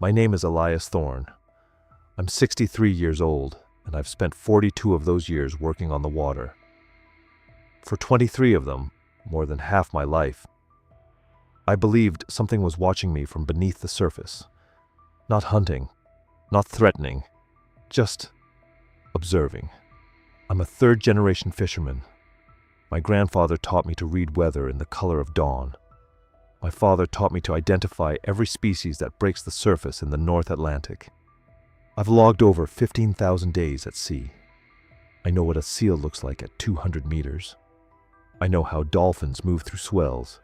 My name is Elias Thorne. I'm 63 years old, and I've spent 42 of those years working on the water. For 23 of them, more than half my life, I believed something was watching me from beneath the surface. Not hunting, not threatening, just observing. I'm a third-generation fisherman. My grandfather taught me to read weather in the color of dawn. My father taught me to identify every species that breaks the surface in the North Atlantic. I've logged over 15,000 days at sea. I know what a seal looks like at 200 meters. I know how dolphins move through swells.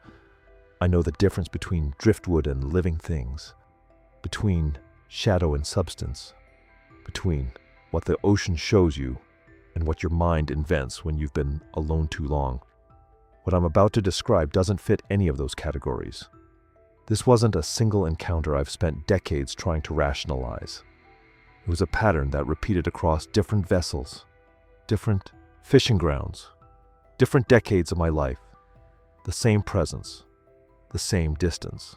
I know the difference between driftwood and living things, between shadow and substance, between what the ocean shows you and what your mind invents when you've been alone too long. What I'm about to describe doesn't fit any of those categories. This wasn't a single encounter I've spent decades trying to rationalize. It was a pattern that repeated across different vessels, different fishing grounds, different decades of my life. The same presence, the same distance,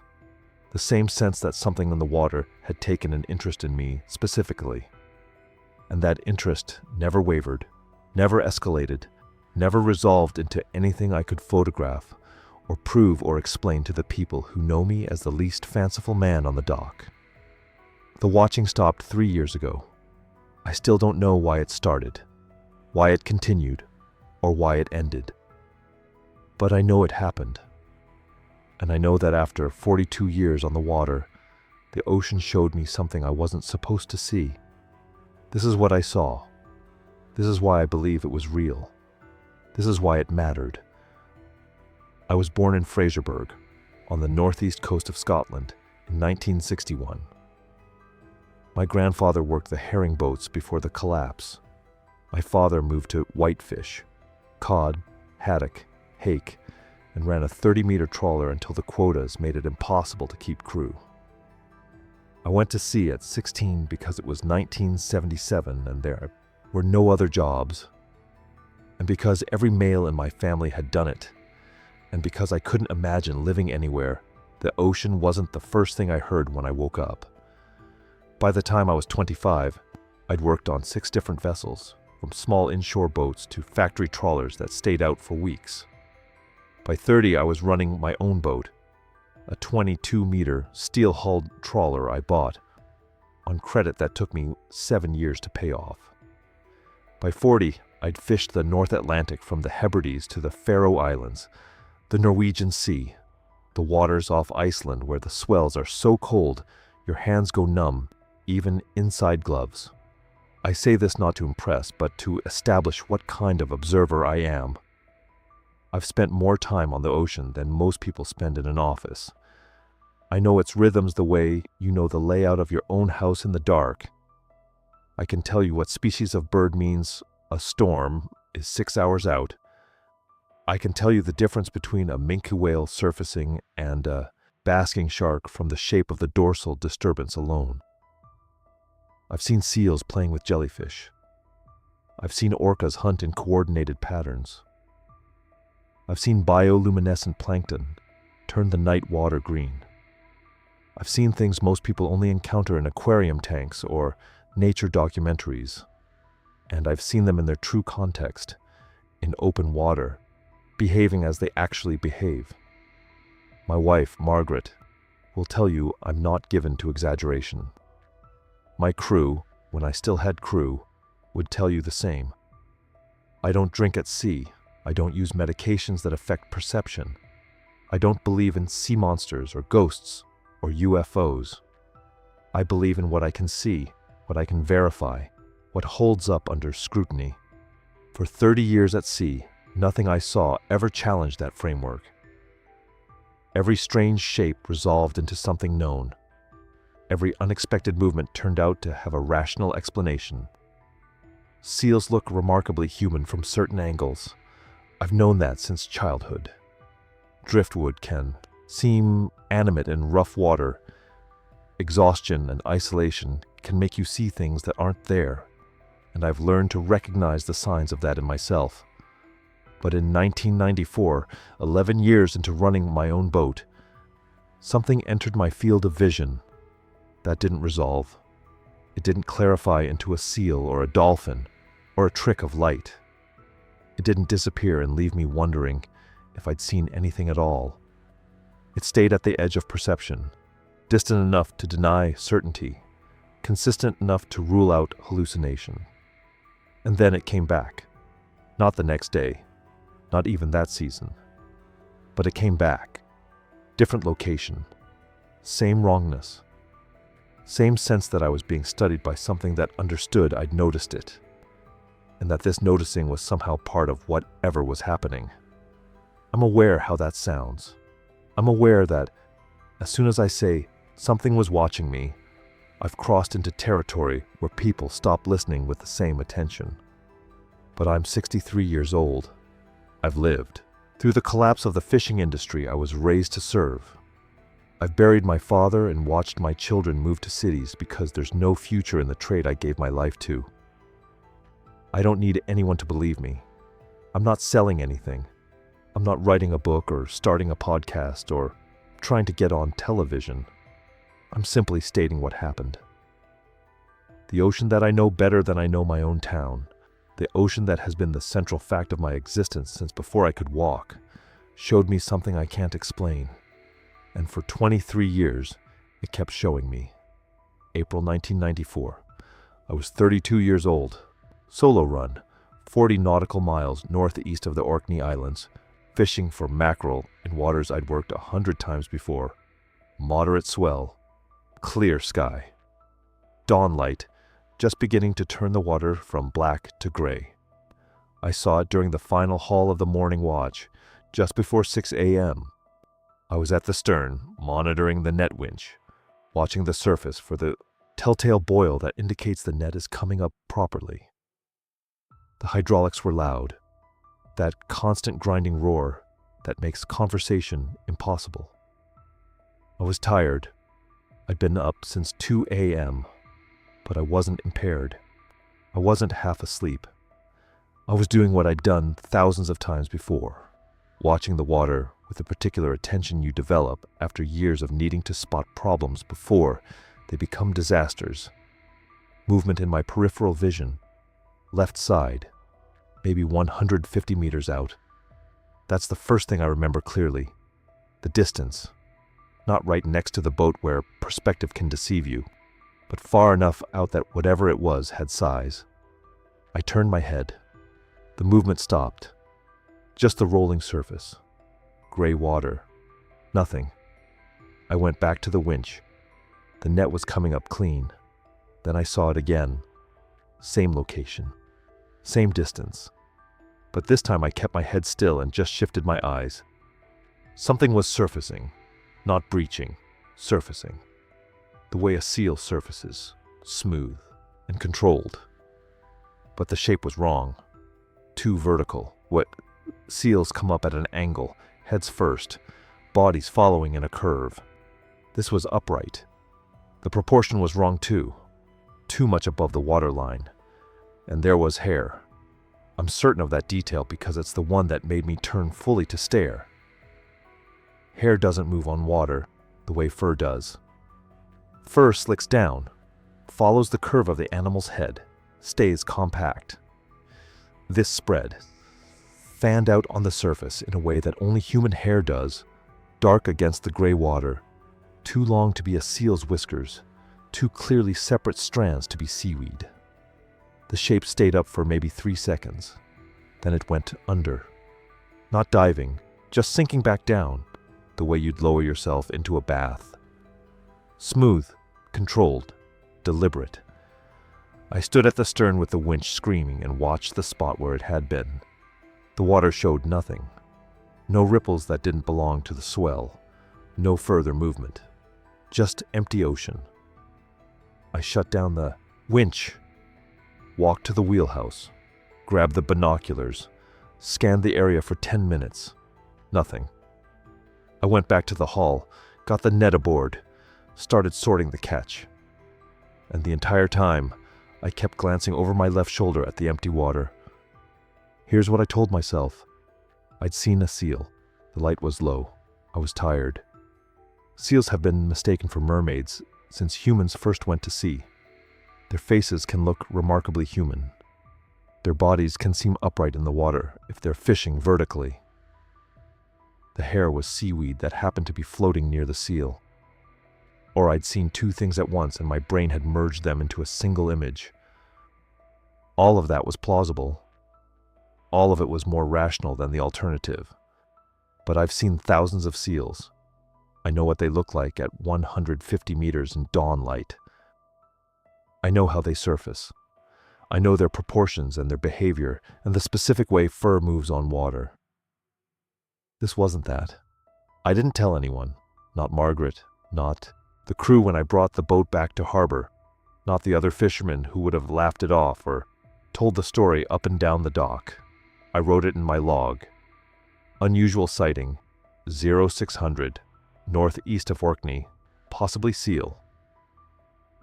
the same sense that something in the water had taken an interest in me specifically. And that interest never wavered, never escalated, never resolved into anything I could photograph or prove or explain to the people who know me as the least fanciful man on the dock. The watching stopped 3 years ago. I still don't know why it started, why it continued, or why it ended. But I know it happened. And I know that after 42 years on the water, the ocean showed me something I wasn't supposed to see. This is what I saw. This is why I believe it was real. This is why it mattered. I was born in Fraserburgh, on the northeast coast of Scotland, in 1961. My grandfather worked the herring boats before the collapse. My father moved to whitefish, cod, haddock, hake, and ran a 30-meter trawler until the quotas made it impossible to keep crew. I went to sea at 16 because it was 1977 and there were no other jobs, and because every male in my family had done it, and because I couldn't imagine living anywhere, the ocean wasn't the first thing I heard when I woke up. By the time I was 25, I'd worked on 6 different vessels, from small inshore boats to factory trawlers that stayed out for weeks. By 30, I was running my own boat, a 22-meter steel-hulled trawler I bought on credit that took me 7 years to pay off. By 40, I'd fished the North Atlantic from the Hebrides to the Faroe Islands, the Norwegian Sea, the waters off Iceland where the swells are so cold your hands go numb, even inside gloves. I say this not to impress, but to establish what kind of observer I am. I've spent more time on the ocean than most people spend in an office. I know its rhythms the way you know the layout of your own house in the dark. I can tell you what species of bird means a storm is 6 hours out. I can tell you the difference between a minke whale surfacing and a basking shark from the shape of the dorsal disturbance alone. I've seen seals playing with jellyfish. I've seen orcas hunt in coordinated patterns. I've seen bioluminescent plankton turn the night water green. I've seen things most people only encounter in aquarium tanks or nature documentaries. And I've seen them in their true context, in open water, behaving as they actually behave. My wife, Margaret, will tell you I'm not given to exaggeration. My crew, when I still had crew, would tell you the same. I don't drink at sea. I don't use medications that affect perception. I don't believe in sea monsters or ghosts or UFOs. I believe in what I can see, what I can verify, what holds up under scrutiny. For 30 years at sea, nothing I saw ever challenged that framework. Every strange shape resolved into something known. Every unexpected movement turned out to have a rational explanation. Seals look remarkably human from certain angles. I've known that since childhood. Driftwood can seem animate in rough water. Exhaustion and isolation can make you see things that aren't there, and I've learned to recognize the signs of that in myself. But in 1994, 11 years into running my own boat, something entered my field of vision. That didn't resolve. It didn't clarify into a seal or a dolphin or a trick of light. It didn't disappear and leave me wondering if I'd seen anything at all. It stayed at the edge of perception, distant enough to deny certainty, consistent enough to rule out hallucination. And then it came back. Not the next day, not even that season. But it came back. Different location. Same wrongness. Same sense that I was being studied by something that understood I'd noticed it, and that this noticing was somehow part of whatever was happening. I'm aware how that sounds. I'm aware that as soon as I say something was watching me, I've crossed into territory where people stop listening with the same attention. But I'm 63 years old. I've lived. Through the collapse of the fishing industry I was raised to serve. I've buried my father and watched my children move to cities because there's no future in the trade I gave my life to. I don't need anyone to believe me. I'm not selling anything. I'm not writing a book or starting a podcast or trying to get on television. I'm simply stating what happened. The ocean that I know better than I know my own town, the ocean that has been the central fact of my existence since before I could walk, showed me something I can't explain. And for 23 years, it kept showing me. April 1994. I was 32 years old. Solo run, 40 nautical miles northeast of the Orkney Islands, fishing for mackerel in waters I'd worked 100 times before. Moderate swell, clear sky. Dawn light, just beginning to turn the water from black to gray. I saw it during the final haul of the morning watch, just before 6 a.m. I was at the stern, monitoring the net winch, watching the surface for the telltale boil that indicates the net is coming up properly. The hydraulics were loud, that constant grinding roar that makes conversation impossible. I was tired. I'd been up since 2 a.m., but I wasn't impaired. I wasn't half asleep. I was doing what I'd done thousands of times before, watching the water with the particular attention you develop after years of needing to spot problems before they become disasters. Movement in my peripheral vision, left side, maybe 150 meters out. That's the first thing I remember clearly. The distance. Not right next to the boat where perspective can deceive you, but far enough out that whatever it was had size. I turned my head. The movement stopped. Just the rolling surface. Gray water. Nothing. I went back to the winch. The net was coming up clean. Then I saw it again. Same location. Same distance. But this time I kept my head still and just shifted my eyes. Something was surfacing. Not breaching. Surfacing. The way a seal surfaces. Smooth and controlled. But the shape was wrong. Too vertical. What seals come up at an angle, heads first, bodies following in a curve. This was upright. The proportion was wrong too. Too much above the waterline. And there was hair. I'm certain of that detail because it's the one that made me turn fully to stare. Hair doesn't move on water the way fur does. Fur slicks down, follows the curve of the animal's head, stays compact. This spread, fanned out on the surface in a way that only human hair does, dark against the gray water, too long to be a seal's whiskers, too clearly separate strands to be seaweed. The shape stayed up for maybe 3 seconds. Then it went under. Not diving, just sinking back down, the way you'd lower yourself into a bath. Smooth, controlled, deliberate. I stood at the stern with the winch screaming and watched the spot where it had been. The water showed nothing. No ripples that didn't belong to the swell. No further movement. Just empty ocean. I shut down the winch, walked to the wheelhouse, grabbed the binoculars, scanned the area for 10 minutes. Nothing. I went back to the hull, got the net aboard, started sorting the catch. And the entire time, I kept glancing over my left shoulder at the empty water. Here's what I told myself. I'd seen a seal. The light was low. I was tired. Seals have been mistaken for mermaids since humans first went to sea. Their faces can look remarkably human. Their bodies can seem upright in the water if they're fishing vertically. The hair was seaweed that happened to be floating near the seal. Or I'd seen two things at once and my brain had merged them into a single image. All of that was plausible. All of it was more rational than the alternative. But I've seen thousands of seals. I know what they look like at 150 meters in dawn light. I know how they surface. I know their proportions and their behavior and the specific way fur moves on water. This wasn't that. I didn't tell anyone, not Margaret, not the crew when I brought the boat back to harbor, not the other fishermen who would have laughed it off or told the story up and down the dock. I wrote it in my log. Unusual sighting, 0600, northeast of Orkney, possibly seal.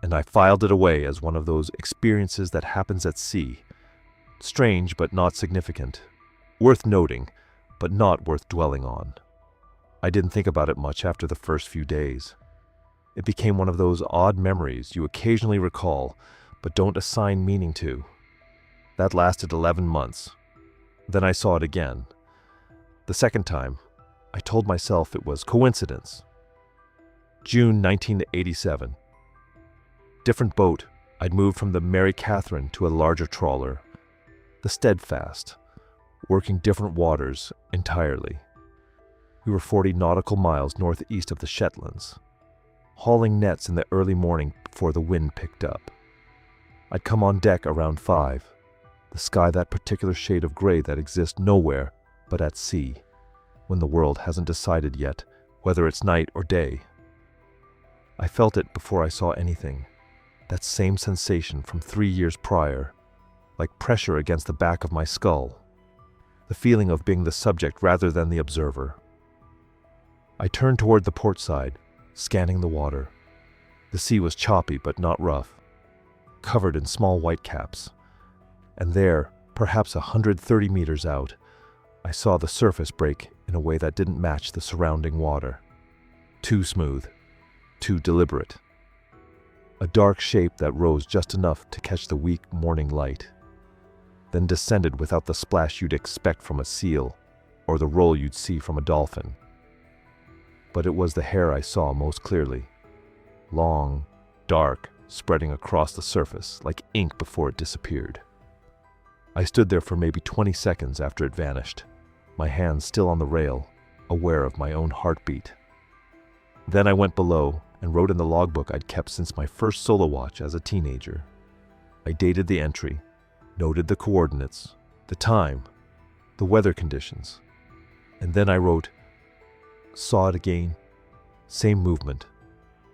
And I filed it away as one of those experiences that happens at sea. Strange but not significant. Worth noting, but not worth dwelling on. I didn't think about it much after the first few days. It became one of those odd memories you occasionally recall, but don't assign meaning to. That lasted 11 months. Then I saw it again. The second time, I told myself it was coincidence. June 1987. Different boat. I'd moved from the Mary Catherine to a larger trawler, the Steadfast, working different waters entirely. We were 40 nautical miles northeast of the Shetlands, hauling nets in the early morning before the wind picked up. I'd come on deck around 5, the sky that particular shade of gray that exists nowhere but at sea, when the world hasn't decided yet whether it's night or day. I felt it before I saw anything, that same sensation from 3 years prior, like pressure against the back of my skull, the feeling of being the subject rather than the observer. I turned toward the port side, scanning the water. The sea was choppy but not rough, covered in small whitecaps. And there, perhaps 130 meters out, I saw the surface break in a way that didn't match the surrounding water. Too smooth, too deliberate. A dark shape that rose just enough to catch the weak morning light, then descended without the splash you'd expect from a seal or the roll you'd see from a dolphin. But it was the hair I saw most clearly. Long, dark, spreading across the surface like ink before it disappeared. I stood there for maybe 20 seconds after it vanished, my hands still on the rail, aware of my own heartbeat. Then I went below and wrote in the logbook I'd kept since my first solo watch as a teenager. I dated the entry, noted the coordinates, the time, the weather conditions, and then I wrote, saw it again, same movement,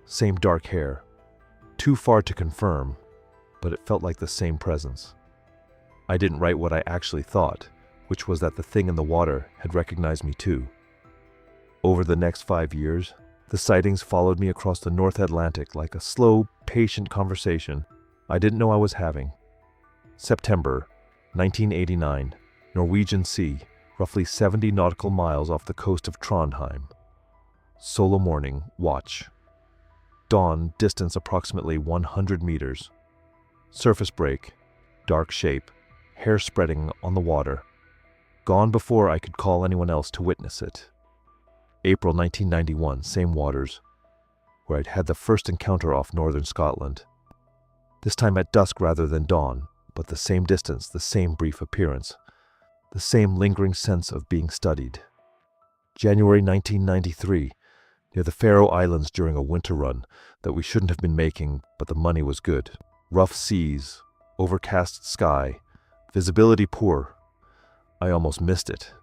same dark hair, too far to confirm, but it felt like the same presence. I didn't write what I actually thought, which was that the thing in the water had recognized me too. Over the next 5 years, the sightings followed me across the North Atlantic like a slow, patient conversation I didn't know I was having. September 1989, Norwegian Sea, roughly 70 nautical miles off the coast of Trondheim. Solo morning, watch. Dawn, distance approximately 100 meters. Surface break, dark shape, hair spreading on the water. Gone before I could call anyone else to witness it. April 1991, same waters, where I'd had the first encounter off northern Scotland. This time at dusk rather than dawn, but the same distance, the same brief appearance, the same lingering sense of being studied. January 1993, near the Faroe Islands during a winter run that we shouldn't have been making, but the money was good. Rough seas, overcast sky, visibility poor. I almost missed it.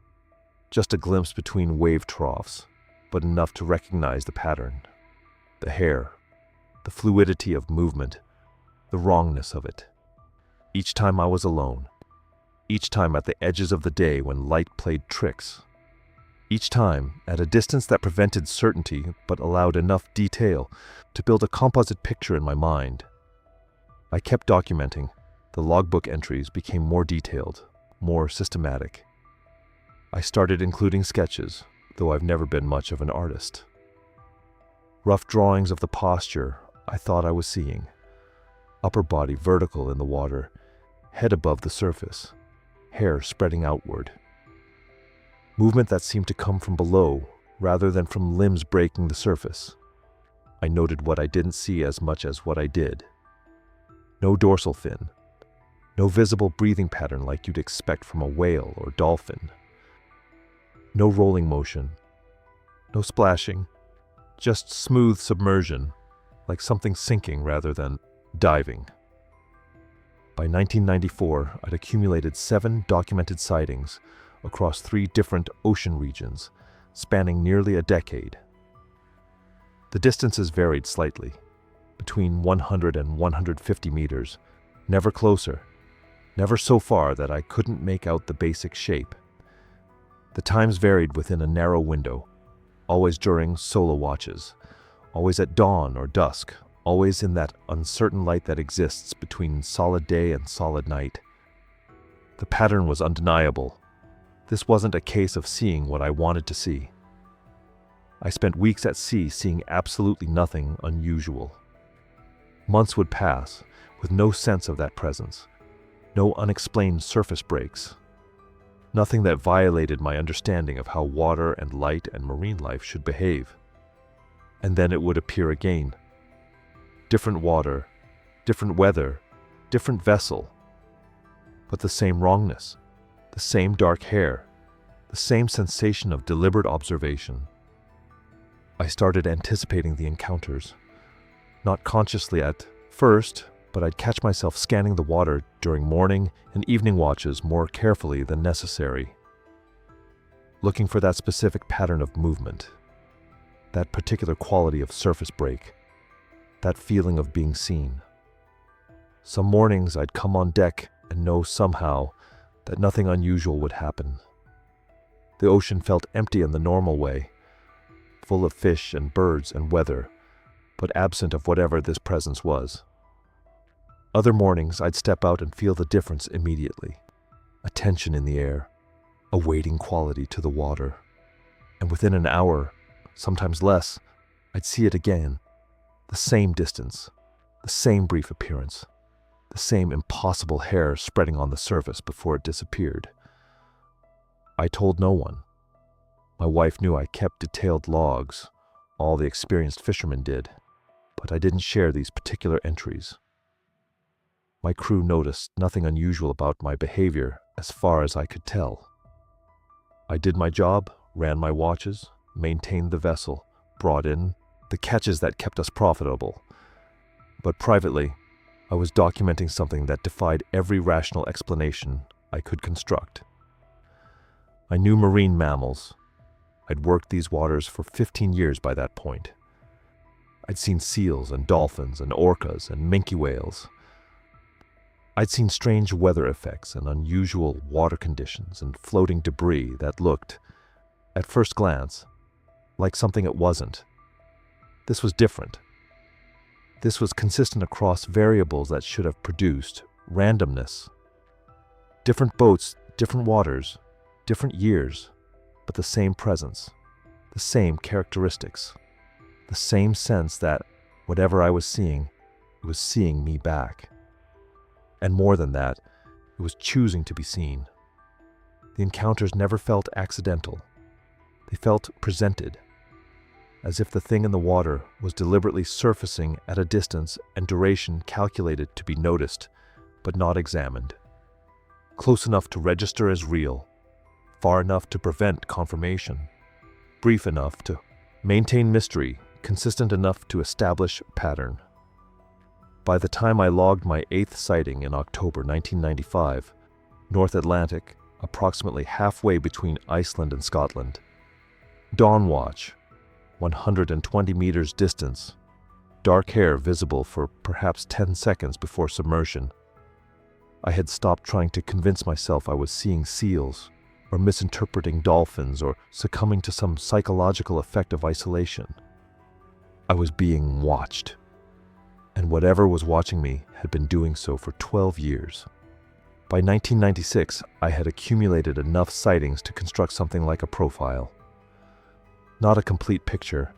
Just a glimpse between wave troughs, but enough to recognize the pattern. The hair, the fluidity of movement, the wrongness of it. Each time I was alone. Each time at the edges of the day when light played tricks. Each time at a distance that prevented certainty but allowed enough detail to build a composite picture in my mind. I kept documenting. The logbook entries became more detailed, more systematic. I started including sketches, though I've never been much of an artist. Rough drawings of the posture, I thought I was seeing. Upper body vertical in the water, head above the surface, hair spreading outward. Movement that seemed to come from below rather than from limbs breaking the surface. I noted what I didn't see as much as what I did. No dorsal fin. No visible breathing pattern like you'd expect from a whale or dolphin. No rolling motion. No splashing. Just smooth submersion, like something sinking rather than diving. By 1994, I'd accumulated 7 documented sightings across 3 different ocean regions, spanning nearly a decade. The distances varied slightly, between 100 and 150 meters, never closer, never so far that I couldn't make out the basic shape. The times varied within a narrow window, always during solo watches, always at dawn or dusk, always in that uncertain light that exists between solid day and solid night. The pattern was undeniable. This wasn't a case of seeing what I wanted to see. I spent weeks at sea seeing absolutely nothing unusual. Months would pass with no sense of that presence, no unexplained surface breaks, nothing that violated my understanding of how water and light and marine life should behave. And then it would appear again. Different water, different weather, different vessel, but the same wrongness, the same dark hair, the same sensation of deliberate observation. I started anticipating the encounters, not consciously at first, but I'd catch myself scanning the water during morning and evening watches more carefully than necessary, looking for that specific pattern of movement, that particular quality of surface break, that feeling of being seen. Some mornings I'd come on deck and know somehow that nothing unusual would happen. The ocean felt empty in the normal way, full of fish and birds and weather, but absent of whatever this presence was. Other mornings I'd step out and feel the difference immediately, a tension in the air, a waiting quality to the water, and within an hour, sometimes less, I'd see it again, the same distance, the same brief appearance, the same impossible hair spreading on the surface before it disappeared. I told no one. My wife knew I kept detailed logs, all the experienced fishermen did, but I didn't share these particular entries. My crew noticed nothing unusual about my behavior as far as I could tell. I did my job, ran my watches, maintained the vessel, brought in the catches that kept us profitable. But privately, I was documenting something that defied every rational explanation I could construct. I knew marine mammals. I'd worked these waters for 15 years by that point. I'd seen seals and dolphins and orcas and minke whales. I'd seen strange weather effects and unusual water conditions and floating debris that looked, at first glance, like something it wasn't. This was different. This was consistent across variables that should have produced randomness. Different boats, different waters, different years, but the same presence, the same characteristics, the same sense that whatever I was seeing, it was seeing me back. And more than that, it was choosing to be seen. The encounters never felt accidental. They felt presented, as if the thing in the water was deliberately surfacing at a distance and duration calculated to be noticed, but not examined. Close enough to register as real, far enough to prevent confirmation, brief enough to maintain mystery, consistent enough to establish pattern. By the time I logged my 8th sighting in October 1995, North Atlantic, approximately halfway between Iceland and Scotland, dawn watch, 120 meters distance, dark hair visible for perhaps 10 seconds before submersion, I had stopped trying to convince myself I was seeing seals, or misinterpreting dolphins, or succumbing to some psychological effect of isolation. I was being watched, and whatever was watching me had been doing so for 12 years. By 1996, I had accumulated enough sightings to construct something like a profile. Not a complete picture.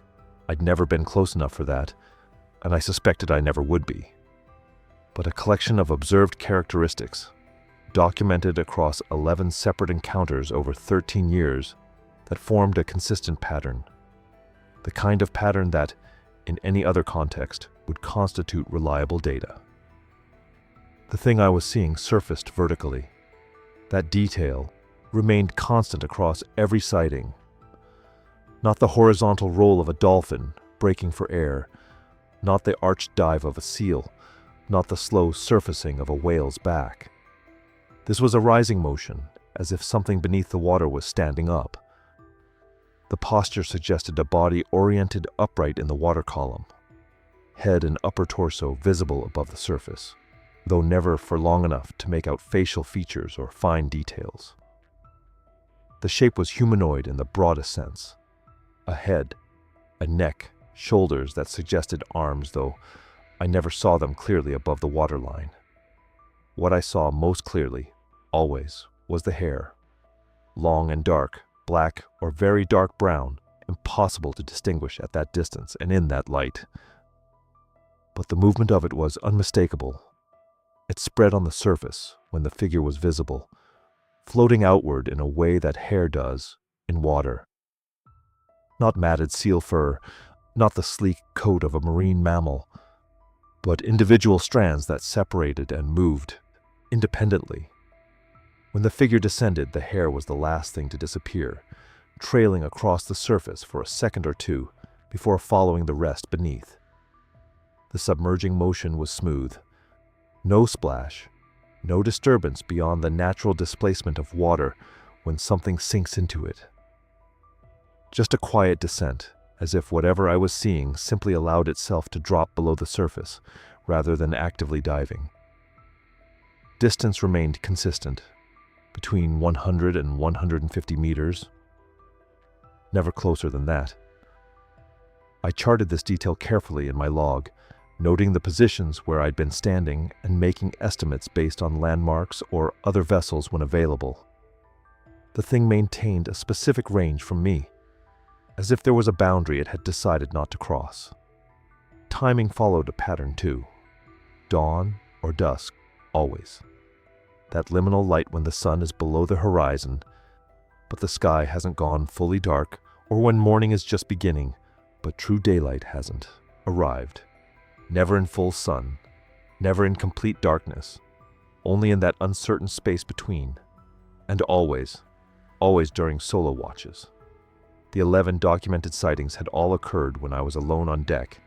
I'd never been close enough for that, and I suspected I never would be, but a collection of observed characteristics, documented across 11 separate encounters over 13 years, that formed a consistent pattern. The kind of pattern that, in any other context, would constitute reliable data. The thing I was seeing surfaced vertically. That detail remained constant across every sighting. Not the horizontal roll of a dolphin breaking for air, not the arched dive of a seal, not the slow surfacing of a whale's back. This was a rising motion, as if something beneath the water was standing up. The posture suggested a body oriented upright in the water column, head and upper torso visible above the surface, though never for long enough to make out facial features or fine details. The shape was humanoid in the broadest sense. A head, a neck, shoulders that suggested arms, though I never saw them clearly above the waterline. What I saw most clearly, always, was the hair. Long and dark, black or very dark brown, impossible to distinguish at that distance and in that light. But the movement of it was unmistakable. It spread on the surface when the figure was visible, floating outward in a way that hair does in water. Not matted seal fur, not the sleek coat of a marine mammal, but individual strands that separated and moved independently. When the figure descended, the hair was the last thing to disappear, trailing across the surface for a second or two before following the rest beneath. The submerging motion was smooth. No splash, no disturbance beyond the natural displacement of water when something sinks into it. Just a quiet descent, as if whatever I was seeing simply allowed itself to drop below the surface rather than actively diving. Distance remained consistent, between 100 and 150 meters, never closer than that. I charted this detail carefully in my log, noting the positions where I'd been standing and making estimates based on landmarks or other vessels when available. The thing maintained a specific range from me, as if there was a boundary it had decided not to cross. Timing followed a pattern too. Dawn or dusk, always. That liminal light when the sun is below the horizon, but the sky hasn't gone fully dark, or when morning is just beginning, but true daylight hasn't arrived. Never in full sun, never in complete darkness, only in that uncertain space between, and always during solo watches. The 11 documented sightings had all occurred when I was alone on deck.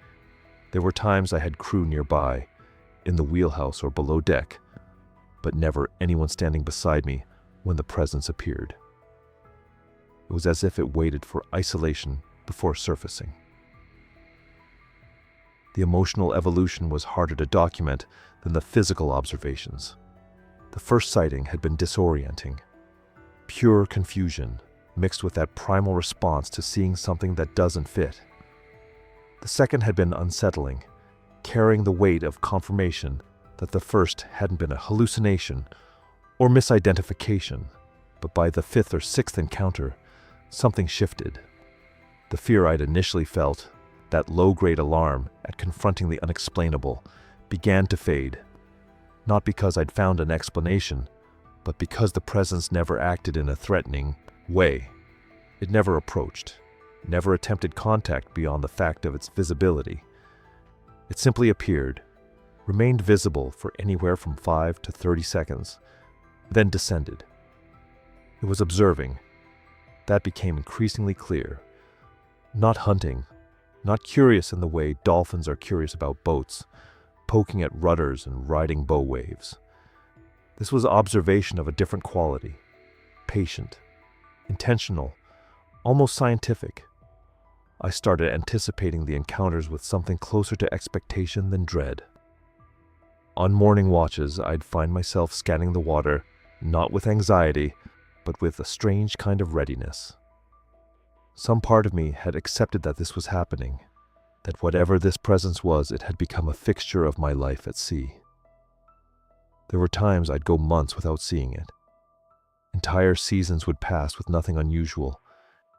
There were times I had crew nearby, in the wheelhouse or below deck, but never anyone standing beside me when the presence appeared. It was as if it waited for isolation before surfacing. The emotional evolution was harder to document than the physical observations. The first sighting had been disorienting. Pure confusion, mixed with that primal response to seeing something that doesn't fit. The second had been unsettling, carrying the weight of confirmation that the first hadn't been a hallucination or misidentification, but by the fifth or sixth encounter, something shifted. The fear I'd initially felt, that low-grade alarm at confronting the unexplainable, began to fade, not because I'd found an explanation, but because the presence never acted in a threatening way. It never approached, never attempted contact beyond the fact of its visibility. It simply appeared, remained visible for anywhere from 5 to 30 seconds, then descended. It was observing. That became increasingly clear. Not hunting, not curious in the way dolphins are curious about boats, poking at rudders and riding bow waves. This was observation of a different quality, patient, intentional, almost scientific. I started anticipating the encounters with something closer to expectation than dread. On morning watches, I'd find myself scanning the water, not with anxiety, but with a strange kind of readiness. Some part of me had accepted that this was happening, that whatever this presence was, it had become a fixture of my life at sea. There were times I'd go months without seeing it. Entire seasons would pass with nothing unusual,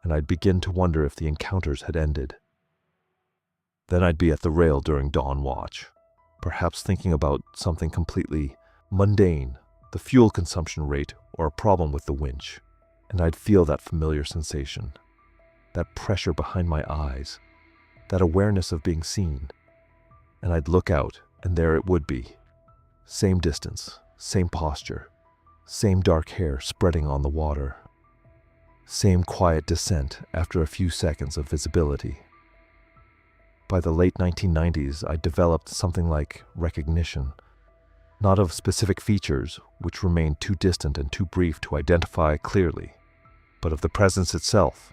and I'd begin to wonder if the encounters had ended. Then I'd be at the rail during dawn watch, perhaps thinking about something completely mundane, the fuel consumption rate or a problem with the winch, and I'd feel that familiar sensation, that pressure behind my eyes, that awareness of being seen. And I'd look out, and there it would be. Same distance, same posture, same dark hair spreading on the water, same quiet descent after a few seconds of visibility. By the late 1990s, I developed something like recognition, not of specific features, which remained too distant and too brief to identify clearly, but of the presence itself,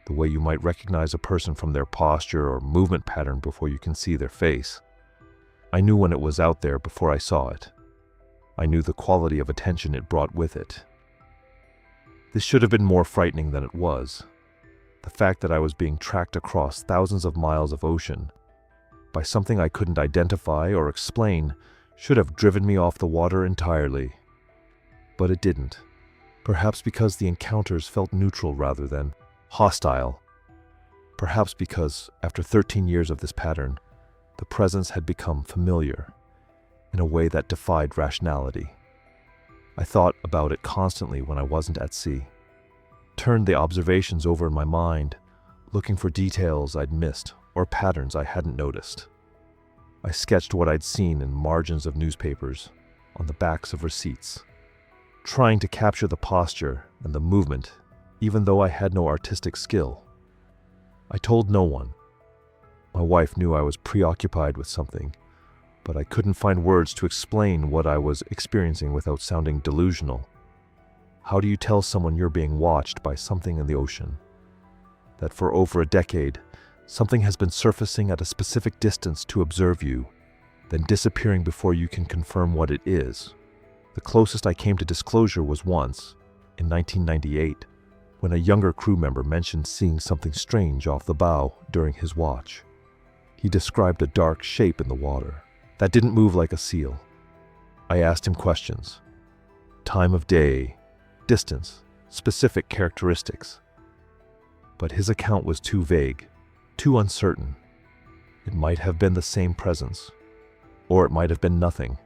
the way you might recognize a person from their posture or movement pattern before you can see their face. I knew when it was out there before I saw it. I knew the quality of attention it brought with it. This should have been more frightening than it was. The fact that I was being tracked across thousands of miles of ocean by something I couldn't identify or explain should have driven me off the water entirely. But it didn't. Perhaps because the encounters felt neutral rather than hostile. Perhaps because, after 13 years of this pattern, the presence had become familiar in a way that defied rationality. I thought about it constantly when I wasn't at sea. Turned the observations over in my mind, looking for details I'd missed or patterns I hadn't noticed. I sketched what I'd seen in margins of newspapers, on the backs of receipts, trying to capture the posture and the movement, even though I had no artistic skill. I told no one. My wife knew I was preoccupied with something, but I couldn't find words to explain what I was experiencing without sounding delusional. How do you tell someone you're being watched by something in the ocean? That for over a decade, something has been surfacing at a specific distance to observe you, then disappearing before you can confirm what it is. The closest I came to disclosure was once, in 1998, when a younger crew member mentioned seeing something strange off the bow during his watch. He described a dark shape in the water that didn't move like a seal. I asked him questions. Time of day, distance, specific characteristics. But his account was too vague, too uncertain. It might have been the same presence, or it might have been nothing.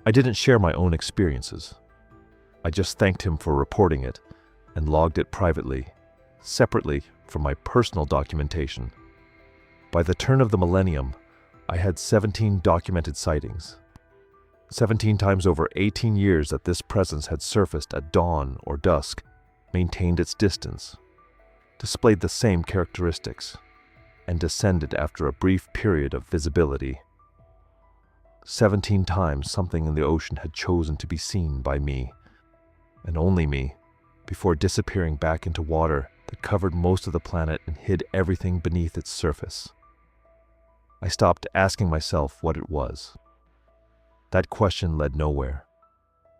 I didn't share my own experiences. I just thanked him for reporting it and logged it privately, separately from my personal documentation. By the turn of the millennium, I had 17 documented sightings. 17 times over 18 years that this presence had surfaced at dawn or dusk, maintained its distance, displayed the same characteristics, and descended after a brief period of visibility. 17 times something in the ocean had chosen to be seen by me, and only me, before disappearing back into water that covered most of the planet and hid everything beneath its surface. I stopped asking myself what it was. That question led nowhere.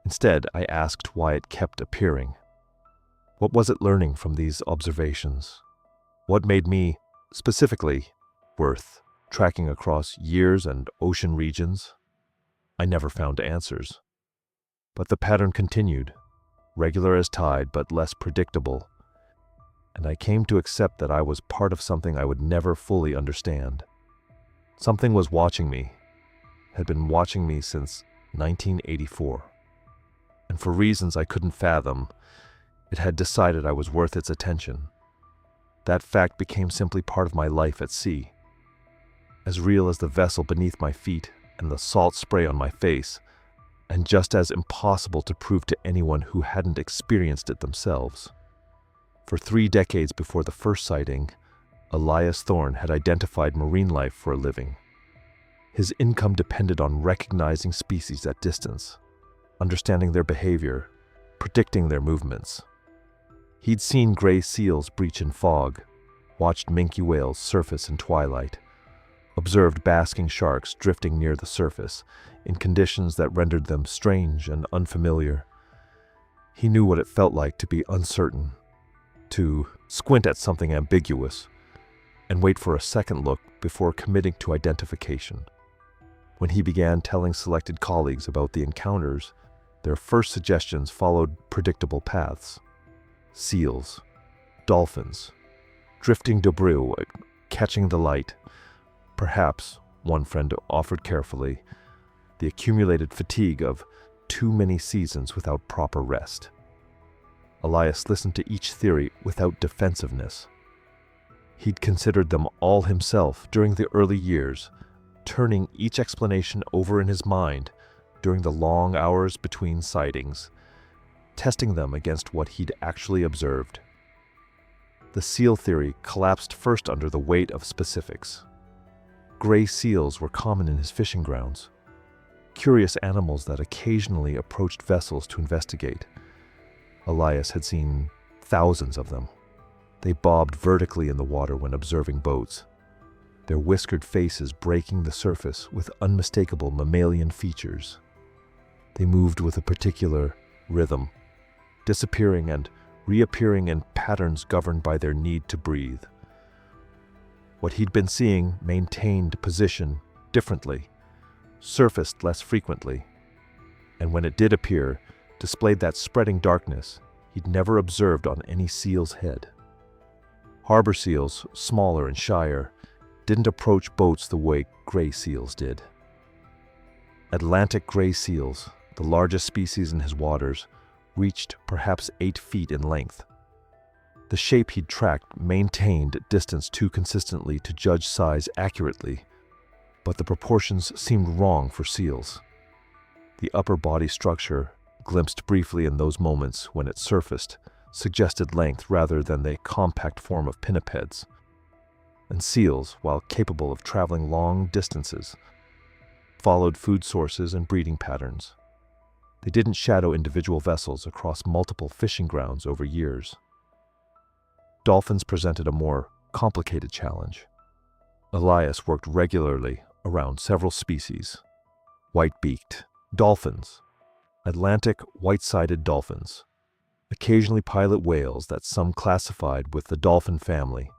Instead, I asked why it kept appearing. What was it learning from these observations? What made me, specifically, worth tracking across years and ocean regions? I never found answers. But the pattern continued, regular as tide but less predictable, and I came to accept that I was part of something I would never fully understand. Something was watching me, had been watching me since 1984. And for reasons I couldn't fathom, it had decided I was worth its attention. That fact became simply part of my life at sea. As real as the vessel beneath my feet and the salt spray on my face, and just as impossible to prove to anyone who hadn't experienced it themselves. For 3 decades before the first sighting, Elias Thorne had identified marine life for a living. His income depended on recognizing species at distance, understanding their behavior, predicting their movements. He'd seen gray seals breach in fog, watched minke whales surface in twilight, observed basking sharks drifting near the surface in conditions that rendered them strange and unfamiliar. He knew what it felt like to be uncertain, to squint at something ambiguous, and wait for a second look before committing to identification. When he began telling selected colleagues about the encounters, their first suggestions followed predictable paths. Seals, dolphins, drifting debris, catching the light, Perhaps, one friend offered carefully, the accumulated fatigue of too many seasons without proper rest. Elias listened to each theory without defensiveness. He'd considered them all himself during the early years, turning each explanation over in his mind during the long hours between sightings, testing them against what he'd actually observed. The seal theory collapsed first under the weight of specifics. Gray seals were common in his fishing grounds, curious animals that occasionally approached vessels to investigate. Elias had seen thousands of them. They bobbed vertically in the water when observing boats, their whiskered faces breaking the surface with unmistakable mammalian features. They moved with a particular rhythm, disappearing and reappearing in patterns governed by their need to breathe. What he'd been seeing maintained position differently, surfaced less frequently, and when it did appear, displayed that spreading darkness he'd never observed on any seal's head. Harbor seals, smaller and shyer, didn't approach boats the way gray seals did. Atlantic gray seals, the largest species in his waters, reached perhaps 8 feet in length. The shape he'd tracked maintained distance too consistently to judge size accurately, but the proportions seemed wrong for seals. The upper body structure, glimpsed briefly in those moments when it surfaced, suggested length rather than the compact form of pinnipeds. And seals, while capable of traveling long distances, followed food sources and breeding patterns. They didn't shadow individual vessels across multiple fishing grounds over years. Dolphins presented a more complicated challenge. Elias worked regularly around several species: white-beaked dolphins, Atlantic white-sided dolphins, occasionally pilot whales that some classified with the dolphin family.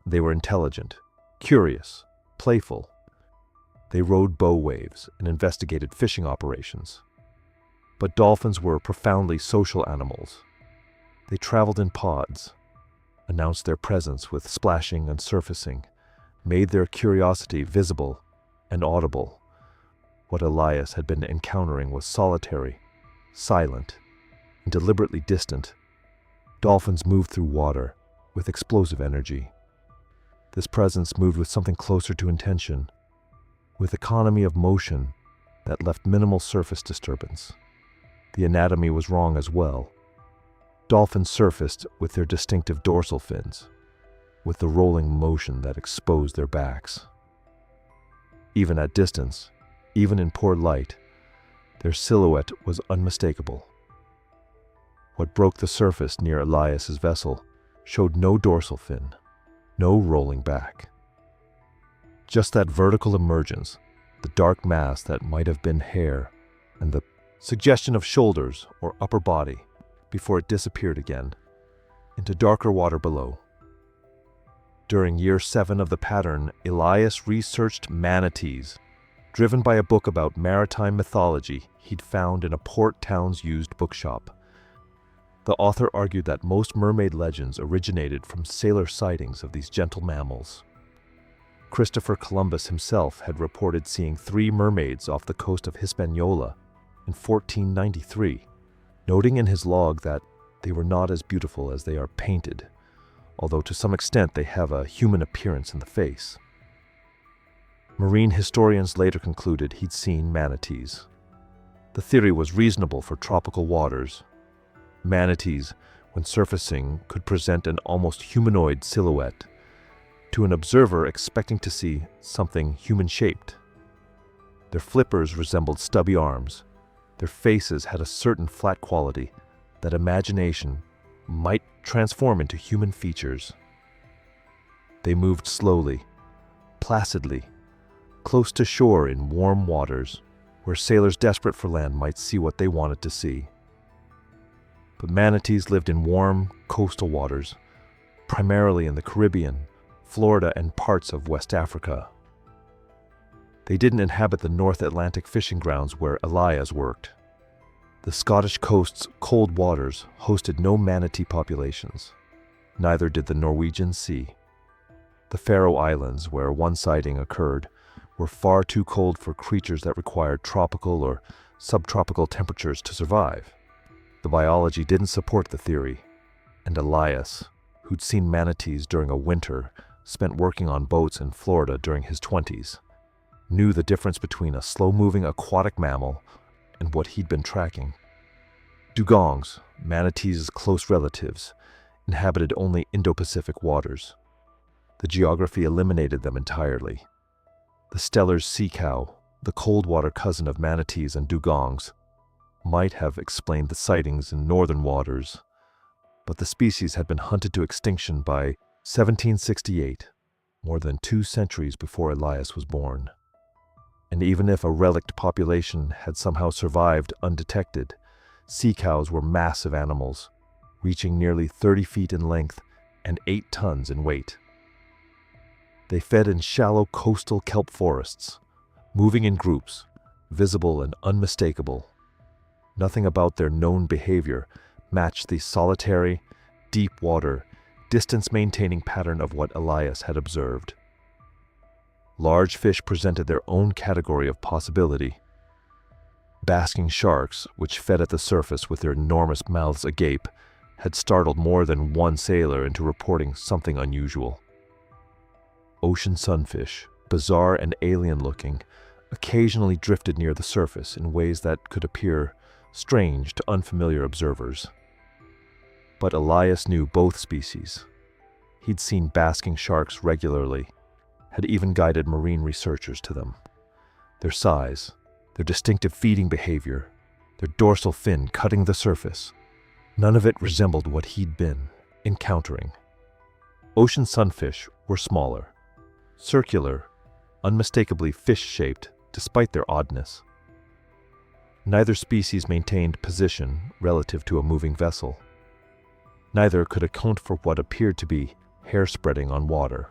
They were intelligent, curious, playful. They rode bow waves and investigated fishing operations. But dolphins were profoundly social animals. They traveled in pods, announced their presence with splashing and surfacing, made their curiosity visible and audible. What Elias had been encountering was solitary, silent, and deliberately distant. Dolphins moved through water with explosive energy. This presence moved with something closer to intention, with economy of motion that left minimal surface disturbance. The anatomy was wrong as well. Dolphins surfaced with their distinctive dorsal fins, with the rolling motion that exposed their backs. Even at distance, even in poor light, their silhouette was unmistakable. What broke the surface near Elias's vessel showed no dorsal fin, no rolling back. Just that vertical emergence, the dark mass that might have been hair, and the suggestion of shoulders or upper body before it disappeared again into darker water below. During year 7 of the pattern, Elias researched manatees, driven by a book about maritime mythology he'd found in a Port Towns used bookshop. The author argued that most mermaid legends originated from sailor sightings of these gentle mammals. Christopher Columbus himself had reported seeing 3 mermaids off the coast of Hispaniola in 1493, noting in his log that they were not as beautiful as they are painted, although to some extent they have a human appearance in the face. Marine historians later concluded he'd seen manatees. The theory was reasonable for tropical waters. Manatees, when surfacing, could present an almost humanoid silhouette to an observer expecting to see something human-shaped. Their flippers resembled stubby arms. Their faces had a certain flat quality that imagination might transform into human features. They moved slowly, placidly, close to shore in warm waters, where sailors desperate for land might see what they wanted to see. But manatees lived in warm, coastal waters, primarily in the Caribbean, Florida, and parts of West Africa. They didn't inhabit the North Atlantic fishing grounds where Elias worked. The Scottish coast's cold waters hosted no manatee populations. Neither did the Norwegian Sea. The Faroe Islands, where one sighting occurred, were far too cold for creatures that required tropical or subtropical temperatures to survive. The biology didn't support the theory, and Elias, who'd seen manatees during a winter spent working on boats in Florida during his 20s, knew the difference between a slow-moving aquatic mammal and what he'd been tracking. Dugongs, manatees' close relatives, inhabited only Indo-Pacific waters. The geography eliminated them entirely. The Steller's sea cow, the cold-water cousin of manatees and dugongs, might have explained the sightings in northern waters, but the species had been hunted to extinction by 1768, more than 2 centuries before Elias was born. And even if a relict population had somehow survived undetected, sea cows were massive animals, reaching nearly 30 feet in length and 8 tons in weight. They fed in shallow coastal kelp forests, moving in groups, visible and unmistakable. Nothing about their known behavior matched the solitary, deep-water, distance-maintaining pattern of what Elias had observed. Large fish presented their own category of possibility. Basking sharks, which fed at the surface with their enormous mouths agape, had startled more than one sailor into reporting something unusual. Ocean sunfish, bizarre and alien-looking, occasionally drifted near the surface in ways that could appear strange to unfamiliar observers. But Elias knew both species. He'd seen basking sharks regularly, had even guided marine researchers to them. Their size, their distinctive feeding behavior, their dorsal fin cutting the surface, none of it resembled what he'd been encountering. Ocean sunfish were smaller, circular, unmistakably fish-shaped despite their oddness. Neither species maintained position relative to a moving vessel. Neither could account for what appeared to be hair spreading on water.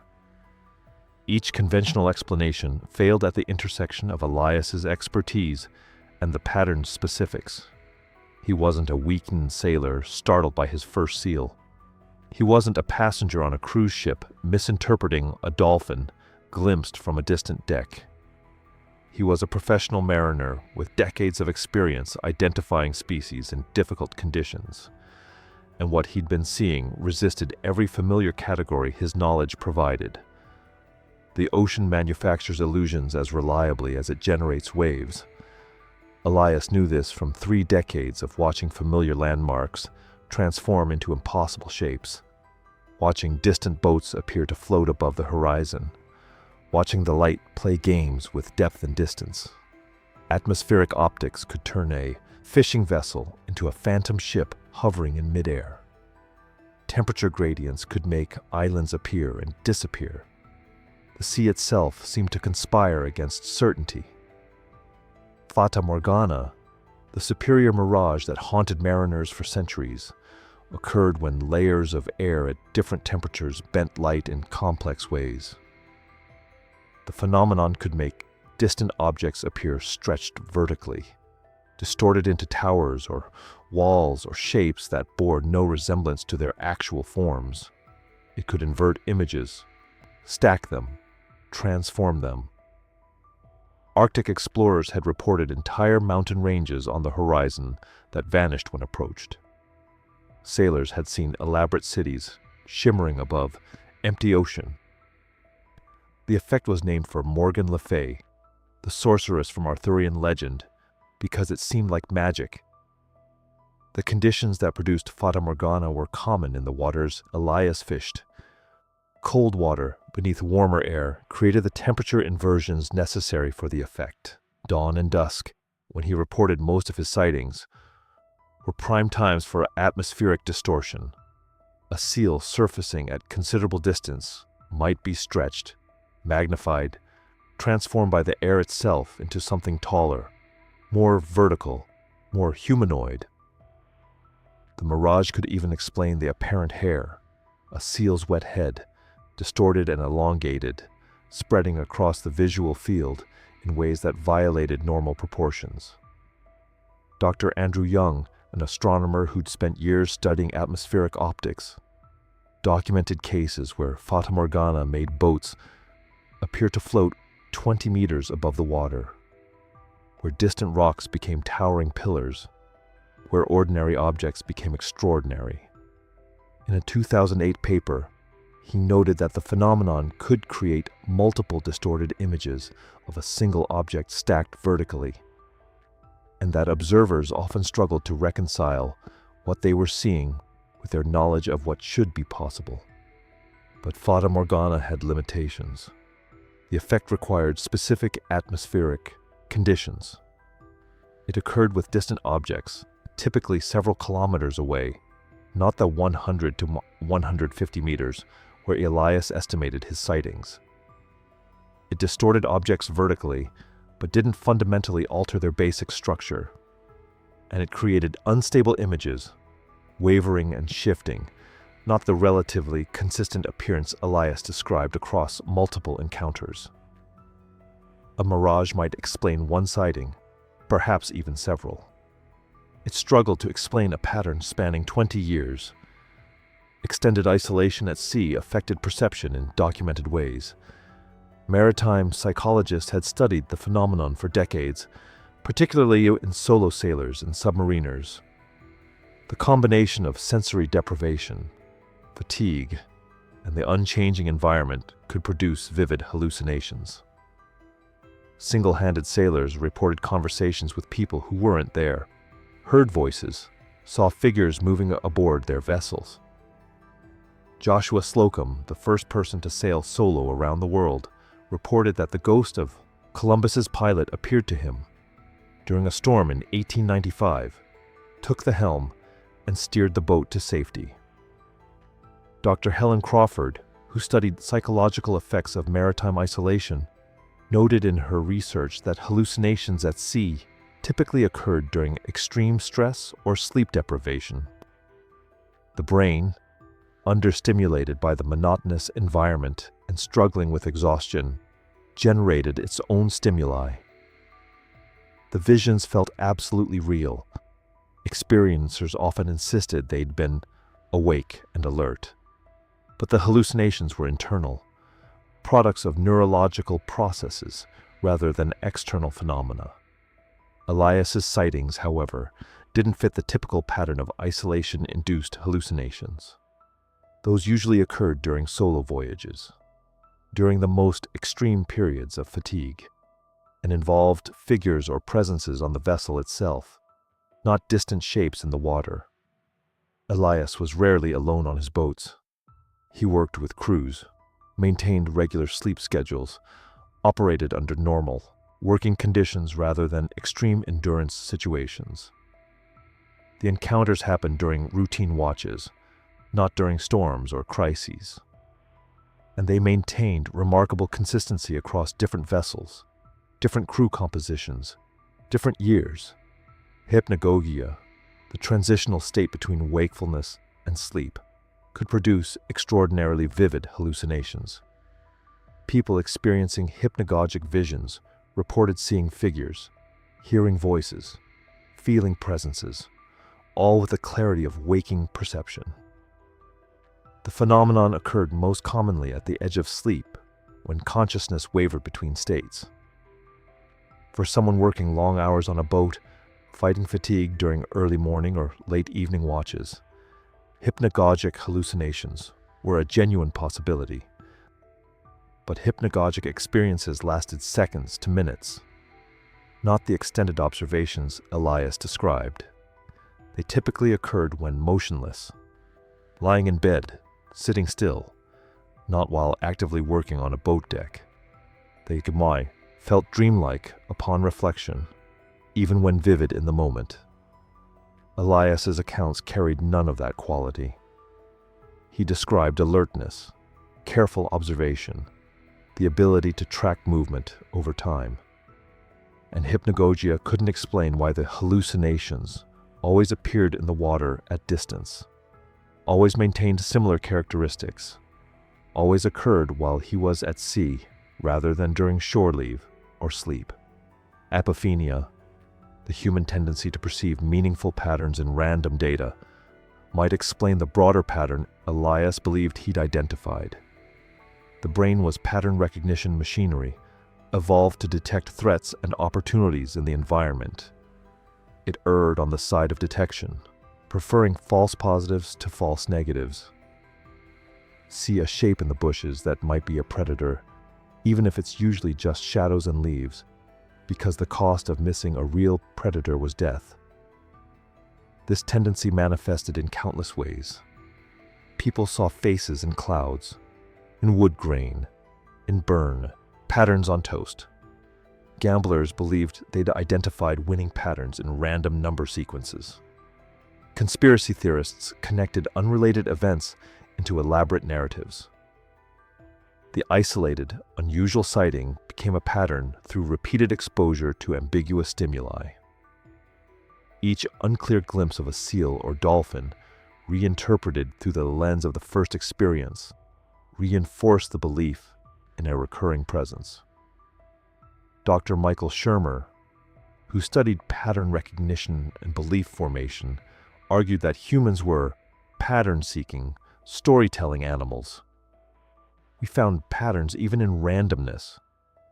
Each conventional explanation failed at the intersection of Elias's expertise and the pattern's specifics. He wasn't a weakened sailor startled by his first seal. He wasn't a passenger on a cruise ship misinterpreting a dolphin glimpsed from a distant deck. He was a professional mariner with decades of experience identifying species in difficult conditions, and what he'd been seeing resisted every familiar category his knowledge provided. The ocean manufactures illusions as reliably as it generates waves. Elias knew this from 3 decades of watching familiar landmarks transform into impossible shapes, watching distant boats appear to float above the horizon, watching the light play games with depth and distance. Atmospheric optics could turn a fishing vessel into a phantom ship hovering in midair. Temperature gradients could make islands appear and disappear. The sea itself seemed to conspire against certainty. Fata Morgana, the superior mirage that haunted mariners for centuries, occurred when layers of air at different temperatures bent light in complex ways. The phenomenon could make distant objects appear stretched vertically, distorted into towers or walls or shapes that bore no resemblance to their actual forms. It could invert images, stack them, transform them. Arctic explorers had reported entire mountain ranges on the horizon that vanished when approached. Sailors had seen elaborate cities shimmering above empty ocean. The effect was named for Morgan Le Fay, the sorceress from Arthurian legend, because it seemed like magic. The conditions that produced Fata Morgana were common in the waters Elias fished. Cold water beneath warmer air created the temperature inversions necessary for the effect. Dawn and dusk, when he reported most of his sightings, were prime times for atmospheric distortion. A seal surfacing at considerable distance might be stretched, magnified, transformed by the air itself into something taller, more vertical, more humanoid. The mirage could even explain the apparent hair, a seal's wet head, distorted and elongated, spreading across the visual field in ways that violated normal proportions. Dr. Andrew Young, an astronomer who'd spent years studying atmospheric optics, documented cases where Fata Morgana made boats appear to float 20 meters above the water, where distant rocks became towering pillars, where ordinary objects became extraordinary. In a 2008 paper, he noted that the phenomenon could create multiple distorted images of a single object stacked vertically, and that observers often struggled to reconcile what they were seeing with their knowledge of what should be possible. But Fata Morgana had limitations. The effect required specific atmospheric conditions. It occurred with distant objects, typically several kilometers away, not the 100 to 150 meters where Elias estimated his sightings. It distorted objects vertically, but didn't fundamentally alter their basic structure. And it created unstable images, wavering and shifting, not the relatively consistent appearance Elias described across multiple encounters. A mirage might explain one sighting, perhaps even several. It struggled to explain a pattern spanning 20 years. Extended isolation at sea affected perception in documented ways. Maritime psychologists had studied the phenomenon for decades, particularly in solo sailors and submariners. The combination of sensory deprivation, fatigue, and the unchanging environment could produce vivid hallucinations. Single-handed sailors reported conversations with people who weren't there, heard voices, saw figures moving aboard their vessels. Joshua Slocum, the first person to sail solo around the world, reported that the ghost of Columbus's pilot appeared to him during a storm in 1895, took the helm, and steered the boat to safety. Dr. Helen Crawford, who studied psychological effects of maritime isolation, noted in her research that hallucinations at sea typically occurred during extreme stress or sleep deprivation. The brain, understimulated by the monotonous environment and struggling with exhaustion, generated its own stimuli. The visions felt absolutely real. Experiencers often insisted they'd been awake and alert. But the hallucinations were internal, products of neurological processes rather than external phenomena. Elias's sightings, however, didn't fit the typical pattern of isolation-induced hallucinations. Those usually occurred during solo voyages, during the most extreme periods of fatigue, and involved figures or presences on the vessel itself, not distant shapes in the water. Elias was rarely alone on his boats. He worked with crews, maintained regular sleep schedules, operated under normal, working conditions rather than extreme endurance situations. The encounters happened during routine watches, not during storms or crises. And they maintained remarkable consistency across different vessels, different crew compositions, different years. Hypnagogia, the transitional state between wakefulness and sleep, could produce extraordinarily vivid hallucinations. People experiencing hypnagogic visions reported seeing figures, hearing voices, feeling presences, all with the clarity of waking perception. The phenomenon occurred most commonly at the edge of sleep, when consciousness wavered between states. For someone working long hours on a boat, fighting fatigue during early morning or late evening watches, hypnagogic hallucinations were a genuine possibility. But hypnagogic experiences lasted seconds to minutes, not the extended observations Elias described. They typically occurred when motionless, lying in bed, sitting still, not while actively working on a boat deck. They felt dreamlike upon reflection, even when vivid in the moment. Elias's accounts carried none of that quality. He described alertness, careful observation, the ability to track movement over time. And hypnagogia couldn't explain why the hallucinations always appeared in the water at distance, always maintained similar characteristics, always occurred while he was at sea rather than during shore leave or sleep. Apophenia, the human tendency to perceive meaningful patterns in random data, might explain the broader pattern Elias believed he'd identified. The brain was pattern recognition machinery, evolved to detect threats and opportunities in the environment. It erred on the side of detection, preferring false positives to false negatives. See a shape in the bushes that might be a predator, even if it's usually just shadows and leaves, because the cost of missing a real predator was death. This tendency manifested in countless ways. People saw faces in clouds, in wood grain, in burn, patterns on toast. Gamblers believed they'd identified winning patterns in random number sequences. Conspiracy theorists connected unrelated events into elaborate narratives. The isolated, unusual sighting became a pattern through repeated exposure to ambiguous stimuli. Each unclear glimpse of a seal or dolphin, reinterpreted through the lens of the first experience, reinforced the belief in a recurring presence. Dr. Michael Shermer, who studied pattern recognition and belief formation, argued that humans were pattern-seeking, storytelling animals. We found patterns even in randomness,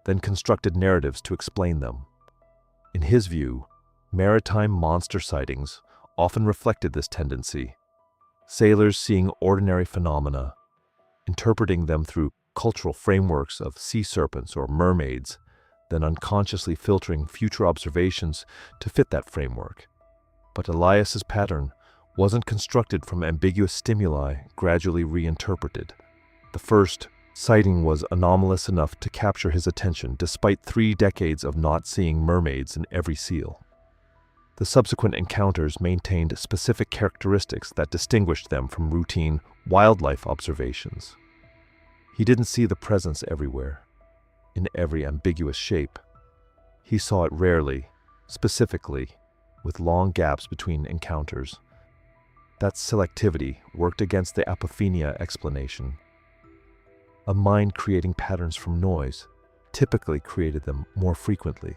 then constructed narratives to explain them. In his view, maritime monster sightings often reflected this tendency. Sailors seeing ordinary phenomena, interpreting them through cultural frameworks of sea serpents or mermaids, then unconsciously filtering future observations to fit that framework. But Elias's pattern wasn't constructed from ambiguous stimuli gradually reinterpreted. The first sighting was anomalous enough to capture his attention despite 3 decades of not seeing mermaids in every seal. The subsequent encounters maintained specific characteristics that distinguished them from routine wildlife observations. He didn't see the presence everywhere, in every ambiguous shape. He saw it rarely, specifically, with long gaps between encounters. That selectivity worked against the apophenia explanation. A mind creating patterns from noise typically created them more frequently,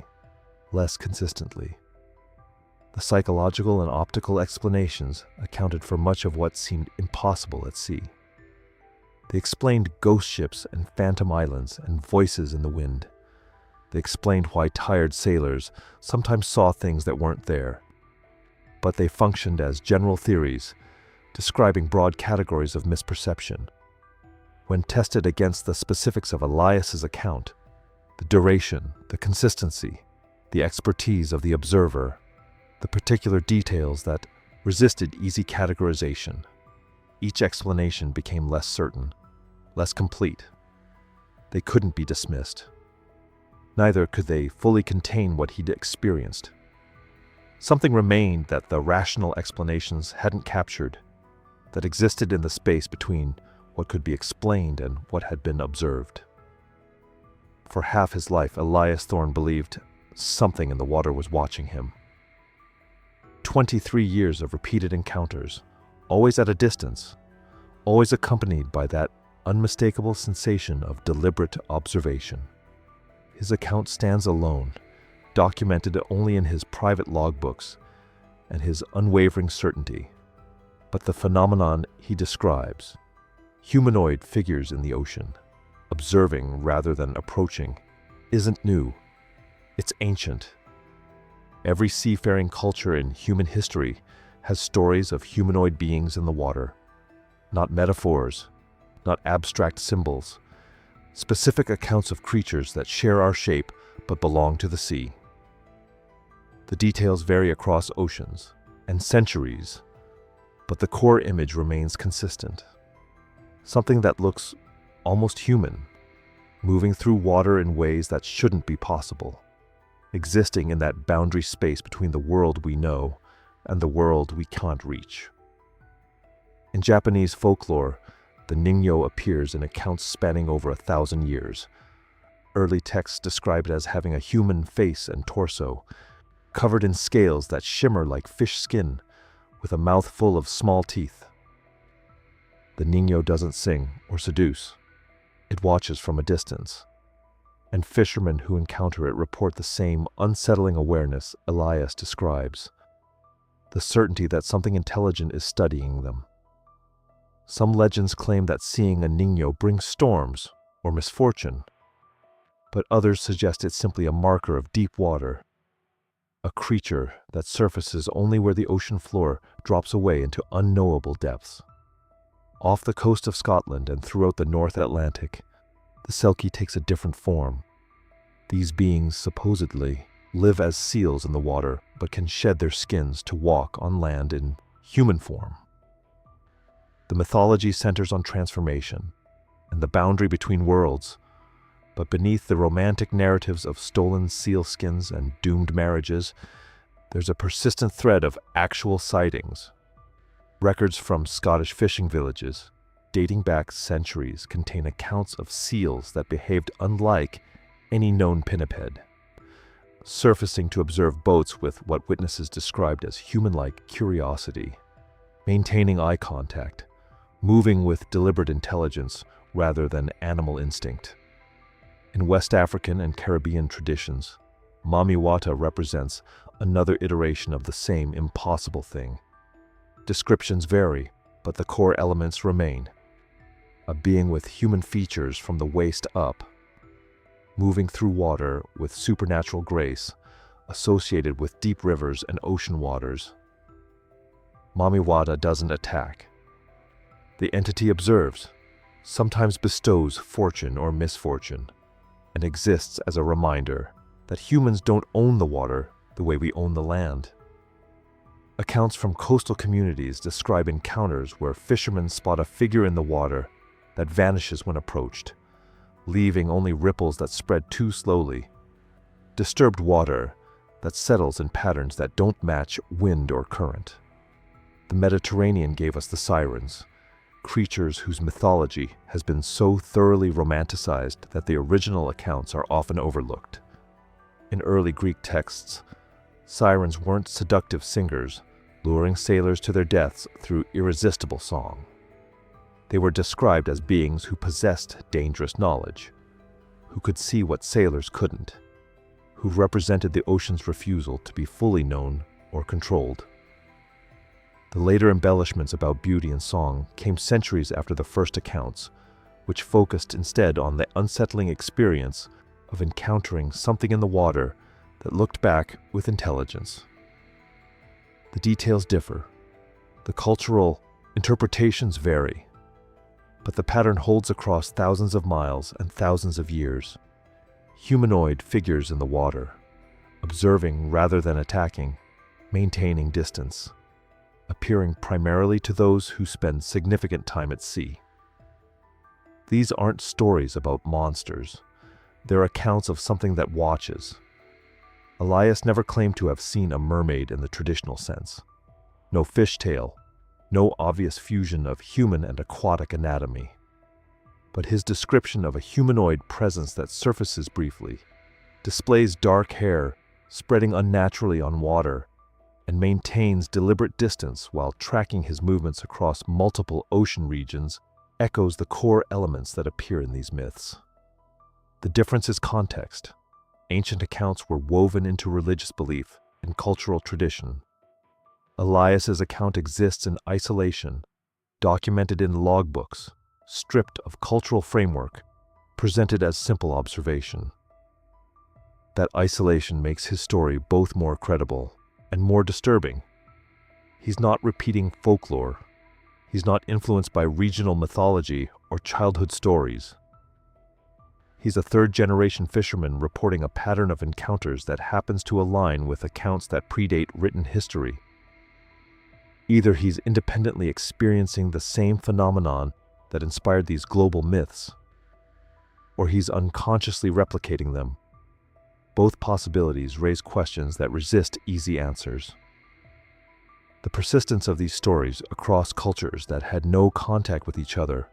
less consistently. The psychological and optical explanations accounted for much of what seemed impossible at sea. They explained ghost ships and phantom islands and voices in the wind. They explained why tired sailors sometimes saw things that weren't there. But they functioned as general theories, describing broad categories of misperception. When tested against the specifics of Elias's account, the duration, the consistency, the expertise of the observer, the particular details that resisted easy categorization, each explanation became less certain, less complete. They couldn't be dismissed. Neither could they fully contain what he'd experienced. Something remained that the rational explanations hadn't captured, that existed in the space between what could be explained and what had been observed. For half his life, Elias Thorne believed something in the water was watching him. 23 years of repeated encounters, always at a distance, always accompanied by that unmistakable sensation of deliberate observation. His account stands alone, documented only in his private logbooks and his unwavering certainty. But the phenomenon he describes, humanoid figures in the ocean, observing rather than approaching, isn't new. It's ancient. Every seafaring culture in human history has stories of humanoid beings in the water. Not metaphors, not abstract symbols, specific accounts of creatures that share our shape but belong to the sea. The details vary across oceans and centuries, but the core image remains consistent. Something that looks almost human, moving through water in ways that shouldn't be possible, existing in that boundary space between the world we know and the world we can't reach. In Japanese folklore, the Ningyo appears in accounts spanning over 1,000 years. Early texts describe it as having a human face and torso, covered in scales that shimmer like fish skin, with a mouth full of small teeth. The Ningyo doesn't sing or seduce. It watches from a distance. And fishermen who encounter it report the same unsettling awareness Elias describes. the certainty that something intelligent is studying them. Some legends claim that seeing a niño brings storms or misfortune, but others suggest it's simply a marker of deep water, a creature that surfaces only where the ocean floor drops away into unknowable depths. Off the coast of Scotland and throughout the North Atlantic, the Selkie takes a different form. These beings supposedly live as seals in the water, but can shed their skins to walk on land in human form. The mythology centers on transformation and the boundary between worlds, but beneath the romantic narratives of stolen sealskins and doomed marriages, there's a persistent thread of actual sightings. Records from Scottish fishing villages, dating back centuries, contain accounts of seals that behaved unlike any known pinniped, surfacing to observe boats with what witnesses described as human-like curiosity, maintaining eye contact, moving with deliberate intelligence rather than animal instinct. In West African and Caribbean traditions, Mami Wata represents another iteration of the same impossible thing. Descriptions vary, but the core elements remain. A being with human features from the waist up, moving through water with supernatural grace, associated with deep rivers and ocean waters. Mami Wata doesn't attack. The entity observes, sometimes bestows fortune or misfortune, and exists as a reminder that humans don't own the water the way we own the land. Accounts from coastal communities describe encounters where fishermen spot a figure in the water that vanishes when approached, leaving only ripples that spread too slowly. Disturbed water that settles in patterns that don't match wind or current. The Mediterranean gave us the sirens, creatures whose mythology has been so thoroughly romanticized that the original accounts are often overlooked. In early Greek texts, sirens weren't seductive singers, luring sailors to their deaths through irresistible song. They were described as beings who possessed dangerous knowledge, who could see what sailors couldn't, who represented the ocean's refusal to be fully known or controlled. The later embellishments about beauty and song came centuries after the first accounts, which focused instead on the unsettling experience of encountering something in the water that looked back with intelligence. The details differ. The cultural interpretations vary, but the pattern holds across thousands of miles and thousands of years. Humanoid figures in the water, observing rather than attacking, maintaining distance, appearing primarily to those who spend significant time at sea. These aren't stories about monsters. They're accounts of something that watches. Elias never claimed to have seen a mermaid in the traditional sense. No fishtail, no obvious fusion of human and aquatic anatomy. But his description of a humanoid presence that surfaces briefly, displays dark hair spreading unnaturally on water, and maintains deliberate distance while tracking his movements across multiple ocean regions, echoes the core elements that appear in these myths. The difference is context. Ancient accounts were woven into religious belief and cultural tradition. Elias's account exists in isolation, documented in logbooks, stripped of cultural framework, presented as simple observation. That isolation makes his story both more credible and more disturbing. He's not repeating folklore. He's not influenced by regional mythology or childhood stories. He's a third-generation fisherman reporting a pattern of encounters that happens to align with accounts that predate written history. Either he's independently experiencing the same phenomenon that inspired these global myths, or he's unconsciously replicating them. Both possibilities raise questions that resist easy answers. The persistence of these stories across cultures that had no contact with each other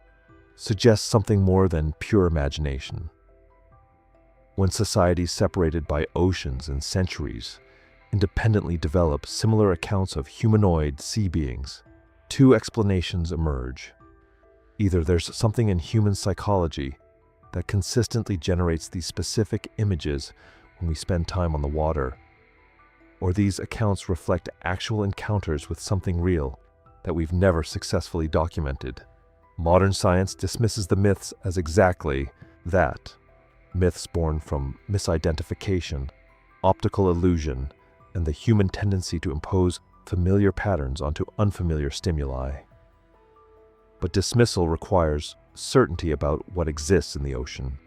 suggests something more than pure imagination. When societies separated by oceans and centuries independently develop similar accounts of humanoid sea beings, two explanations emerge. Either there's something in human psychology that consistently generates these specific images when we spend time on the water, Or these accounts reflect actual encounters with something real that we've never successfully documented? Modern science dismisses the myths as exactly that. Myths born from misidentification, optical illusion, and the human tendency to impose familiar patterns onto unfamiliar stimuli. But dismissal requires certainty about what exists in the ocean,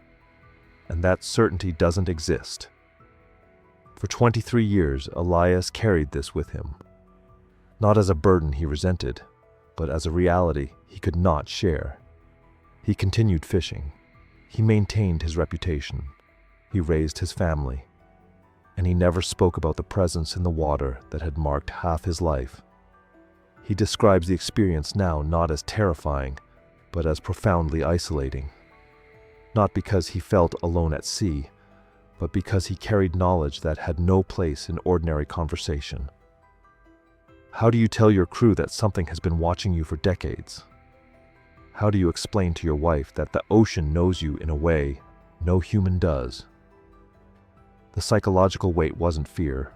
and that certainty doesn't exist. For 23 years, Elias carried this with him, not as a burden he resented, but as a reality he could not share. He continued fishing. He maintained his reputation. He raised his family. And he never spoke about the presence in the water that had marked half his life. He describes the experience now not as terrifying, but as profoundly isolating. Not because he felt alone at sea, but because he carried knowledge that had no place in ordinary conversation. How do you tell your crew that something has been watching you for decades? How do you explain to your wife that the ocean knows you in a way no human does? The psychological weight wasn't fear.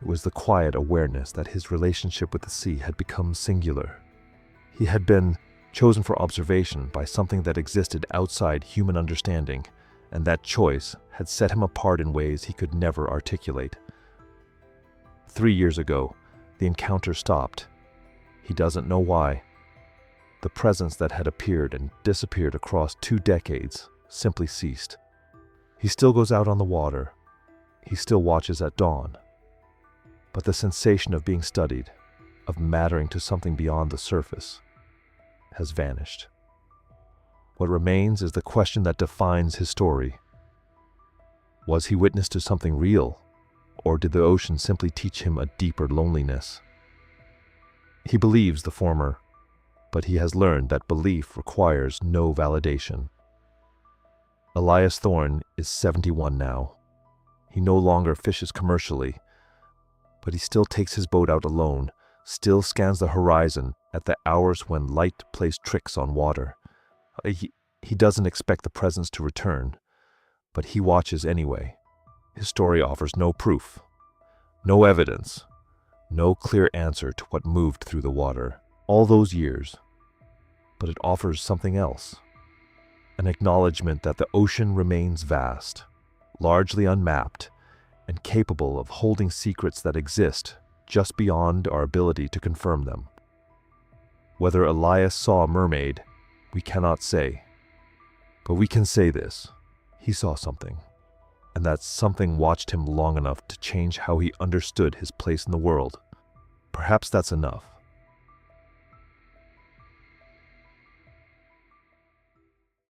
It was the quiet awareness that his relationship with the sea had become singular. He had been chosen for observation by something that existed outside human understanding, and that choice had set him apart in ways he could never articulate. 3 years ago, the encounter stopped. He doesn't know why. The presence that had appeared and disappeared across 2 decades simply ceased. He still goes out on the water. He still watches at dawn. But the sensation of being studied, of mattering to something beyond the surface, has vanished. What remains is the question that defines his story. Was he witness to something real, or did the ocean simply teach him a deeper loneliness? He believes the former, but he has learned that belief requires no validation. Elias Thorne is 71 now. He no longer fishes commercially, but he still takes his boat out alone, still scans the horizon at the hours when light plays tricks on water. He doesn't expect the presence to return, but he watches anyway. His story offers no proof, no evidence, no clear answer to what moved through the water all those years. But it offers something else, an acknowledgement that the ocean remains vast, largely unmapped, and capable of holding secrets that exist just beyond our ability to confirm them. Whether Elias saw a mermaid, we cannot say. But we can say this: he saw something, and that something watched him long enough to change how he understood his place in the world. Perhaps that's enough.